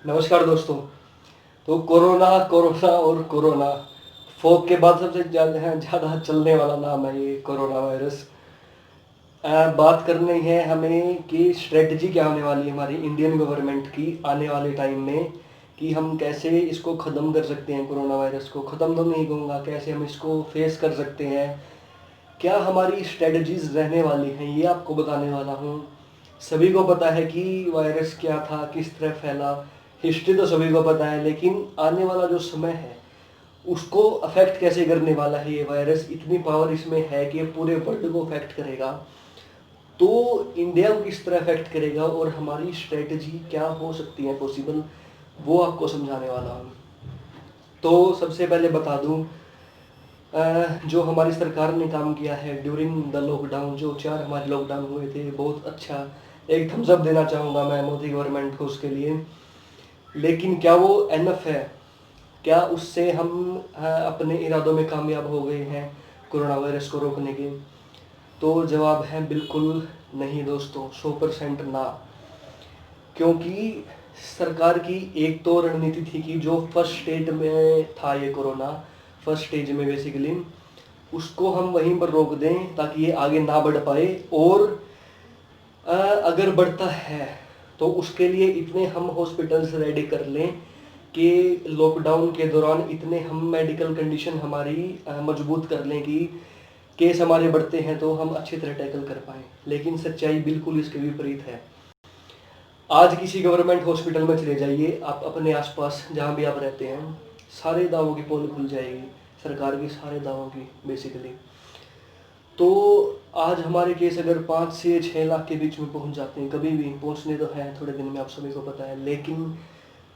नमस्कार दोस्तों। तो कोरोना कोरोना और कोरोना फोक के बाद सबसे ज़्यादा चलने वाला नाम है ये कोरोना वायरस। बात करनी है हमें कि स्ट्रेटजी क्या होने वाली है हमारी इंडियन गवर्नमेंट की आने वाले टाइम में, कि हम कैसे इसको ख़त्म कर सकते हैं। कोरोना वायरस को ख़त्म तो नहीं कहूँगा, कैसे हम इसको फेस कर सकते हैं, क्या हमारी स्ट्रेटजीज रहने वाली हैं, ये आपको बताने वाला हूँ। सभी को पता है कि वायरस क्या था, किस तरह फैला, हिस्ट्री तो सभी को पता है, लेकिन आने वाला जो समय है उसको अफेक्ट कैसे करने वाला है ये वायरस। इतनी पावर इसमें है कि ये पूरे वर्ल्ड को अफेक्ट करेगा। तो इंडिया को किस तरह अफेक्ट करेगा और हमारी स्ट्रेटजी क्या हो सकती है पॉसिबल, वो आपको समझाने वाला हूँ। तो सबसे पहले बता दूँ, जो हमारी सरकार ने काम किया है ड्यूरिंग द लॉकडाउन, जो 4 हमारे लॉकडाउन हुए थे, बहुत अच्छा एक थम्स अप देना चाहूँगा मैं मोदी गवर्नमेंट को उसके लिए। लेकिन क्या वो एनफ है? क्या उससे हम अपने इरादों में कामयाब हो गए हैं कोरोना वायरस को रोकने के? तो जवाब है बिल्कुल नहीं दोस्तों, 100% ना। क्योंकि सरकार की एक तो रणनीति थी कि जो फर्स्ट स्टेज में था ये कोरोना, फर्स्ट स्टेज में बेसिकली उसको हम वहीं पर रोक दें ताकि ये आगे ना बढ़ पाए। और अगर बढ़ता है तो उसके लिए इतने हम हॉस्पिटल्स रेडी कर लें कि लॉकडाउन के दौरान इतने हम मेडिकल कंडीशन हमारी मजबूत कर लें कि केस हमारे बढ़ते हैं तो हम अच्छी तरह टैकल कर पाएँ। लेकिन सच्चाई बिल्कुल इसके विपरीत है। आज किसी गवर्नमेंट हॉस्पिटल में चले जाइए आप, अपने आसपास जहाँ भी आप रहते हैं, सारे दावों की पोल खुल जाएगी, सरकार की सारे दावों की बेसिकली। तो आज हमारे केस अगर 5 से 6 लाख के बीच में पहुंच जाते हैं, कभी भी पहुंचने तो हैं थोड़े दिन में, आप सभी को पता है, लेकिन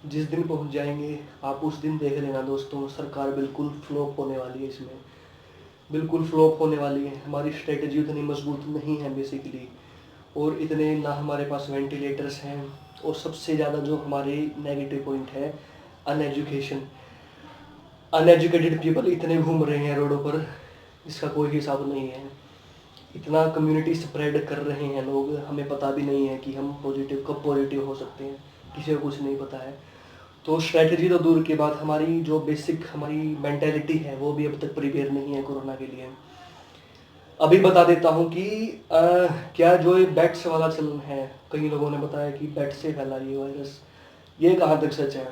जिस दिन पहुंच जाएंगे आप उस दिन देख लेना दोस्तों, सरकार बिल्कुल फ्लॉप होने वाली है इसमें, बिल्कुल फ्लॉप होने वाली है। हमारी स्ट्रेटजी उतनी मजबूत नहीं है बेसिकली, और इतने ना हमारे पास वेंटिलेटर्स हैं। और सबसे ज़्यादा जो हमारे नेगेटिव पॉइंट है, अनएजुकेशन। अनएजुकेटेड पीपल इतने घूम रहे हैं रोडों पर, इसका कोई हिसाब नहीं है। इतना कम्युनिटी स्प्रेड कर रहे हैं लोग, हमें पता भी नहीं है कि हम पॉजिटिव कब पॉजिटिव हो सकते हैं, किसी को कुछ नहीं पता है। तो स्ट्रैटेजी तो दूर की बात, हमारी जो बेसिक हमारी मेंटेलिटी है वो भी अब तक प्रिपेयर नहीं है कोरोना के लिए। अभी बता देता हूँ कि क्या जो ये बैट्स वाला चलन है, कई लोगों ने बताया कि बैट से फैला ये वायरस, ये कहाँ तक सच है?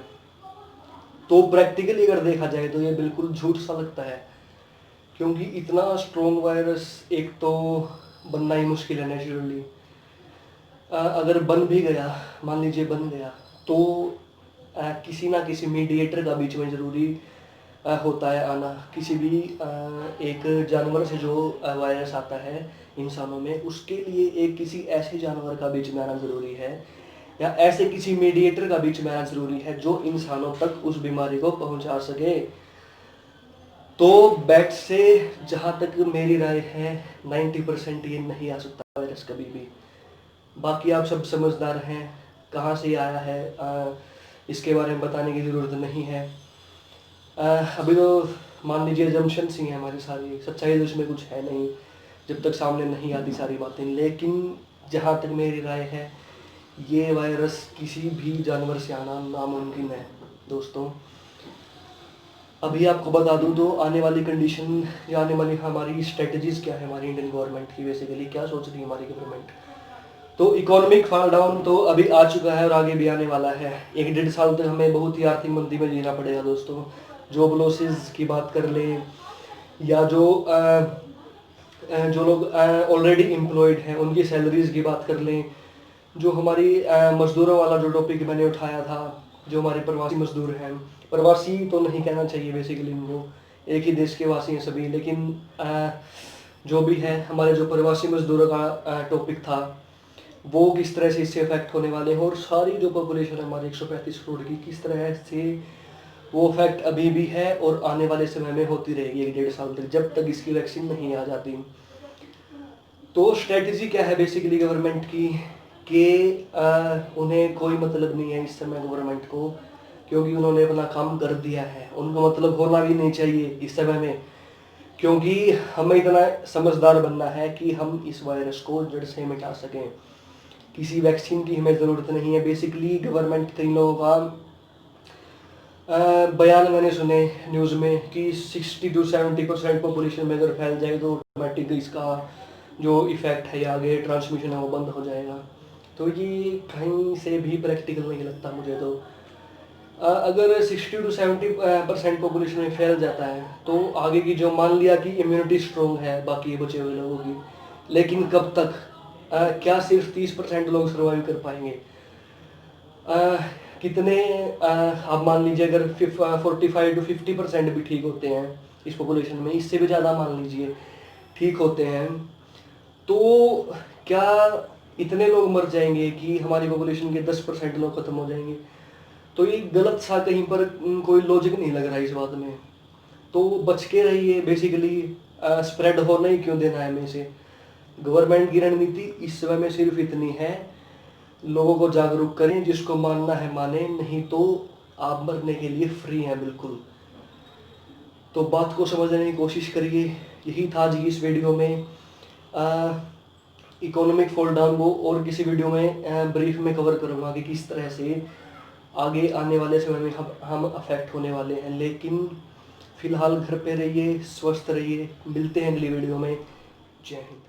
तो प्रैक्टिकली अगर देखा जाए तो ये बिल्कुल झूठ सा लगता है। क्योंकि इतना स्ट्रॉन्ग वायरस एक तो बनना ही मुश्किल है नेचुरली। अगर बन भी गया, मान लीजिए बन गया, तो किसी ना किसी मीडिएटर का बीच में ज़रूरी होता है आना। किसी भी एक जानवर से जो वायरस आता है इंसानों में, उसके लिए एक किसी ऐसे जानवर का बीच में आना ज़रूरी है, या ऐसे किसी मीडिएटर का बीच में आना ज़रूरी है जो इंसानों तक उस बीमारी को पहुंचा सके। तो बैट से जहाँ तक मेरी राय है 90% ये नहीं आ सकता वायरस कभी भी। बाकी आप सब समझदार हैं, कहाँ से आया है इसके बारे में बताने की ज़रूरत नहीं है। अभी तो मान लीजिए जम्पशंस ही हैं हमारी सारी, सच्चाई तो इसमें कुछ है नहीं जब तक सामने नहीं आती सारी बातें। लेकिन जहाँ तक मेरी राय है, ये वायरस किसी भी जानवर से आना नामुमकिन है दोस्तों। अभी आपको बता दूं तो आने वाली कंडीशन या आने वाली हमारी स्ट्रेटजीज क्या है हमारी इंडियन गवर्नमेंट की, बेसिकली क्या सोच रही है हमारी गवर्नमेंट। तो इकोनॉमिक फॉल डाउन तो अभी आ चुका है और आगे भी आने वाला है। 1-1.5 साल तक हमें बहुत ही आर्थिक मंदी में जीना पड़ेगा दोस्तों। जॉब लॉसेस की बात कर लें, या जो लोग ऑलरेडी एम्प्लॉयड हैं उनकी सैलरीज की बात कर लें, जो हमारी मजदूरों वाला जो टॉपिक मैंने उठाया था, जो हमारे प्रवासी मजदूर हैं, प्रवासी तो नहीं कहना चाहिए बेसिकली इनको, एक ही देश के वासी हैं सभी, लेकिन जो भी है हमारे जो प्रवासी मजदूरों का टॉपिक था, वो किस तरह से इससे अफेक्ट होने वाले हैं। और सारी जो पॉपुलेशन है हमारी 135 करोड़ की, किस तरह से वो अफेक्ट अभी भी है और आने वाले समय में होती रहेगी 1-1.5 साल तक, जब तक इसकी वैक्सीन नहीं आ जाती। तो स्ट्रेटजी क्या है बेसिकली गवर्नमेंट की, कि उन्हें कोई मतलब नहीं है इस समय गवर्नमेंट को, क्योंकि उन्होंने अपना काम कर दिया है। उनको मतलब होना भी नहीं चाहिए इस समय में, क्योंकि हमें इतना समझदार बनना है कि हम इस वायरस को जड़ से मिटा सकें। किसी वैक्सीन की हमें ज़रूरत नहीं है बेसिकली। गवर्नमेंट कई लोगों का बयान मैंने सुने न्यूज़ में कि 60 to 70% पॉपुलेशन में अगर फैल जाए तो ऑटोमेटिक इसका जो इफ़ेक्ट है या आगे ट्रांसमिशन है वो बंद हो जाएगा। तो ये कहीं से भी प्रैक्टिकल नहीं लगता मुझे तो। अगर 60 to 70% पॉपुलेशन में फैल जाता है तो आगे की जो मान लिया कि इम्यूनिटी स्ट्रॉन्ग है बाकी बचे हुए लोगों की, लेकिन कब तक? क्या सिर्फ 30% लोग सर्वाइव कर पाएंगे? अ, कितने आप मान लीजिए अगर 45 to 50% भी ठीक होते हैं इस पॉपुलेशन में, इससे भी ज़्यादा मान लीजिए ठीक होते हैं, तो क्या इतने लोग मर जाएंगे कि हमारी पॉपुलेशन के 10% लोग खत्म हो जाएंगे? तो ये गलत सा कहीं पर कोई लॉजिक नहीं लग रहा है इस बात में। तो बच के रहिए बेसिकली, स्प्रेड होने ही क्यों देना है हमें इसे। गवर्नमेंट की रणनीति इस समय में सिर्फ इतनी है, लोगों को जागरूक करें, जिसको मानना है माने, नहीं तो आप मरने के लिए फ्री हैं बिल्कुल। तो बात को समझने की कोशिश करिए। यही था जी इस वीडियो में। इकोनॉमिक फॉल डाउन वो और किसी वीडियो में ब्रीफ में कवर करूँगा कि किस तरह से आगे आने वाले समय में हम अफेक्ट होने वाले हैं। लेकिन फ़िलहाल घर पे रहिए, स्वस्थ रहिए। मिलते हैं अगली वीडियो में। जय हिंद।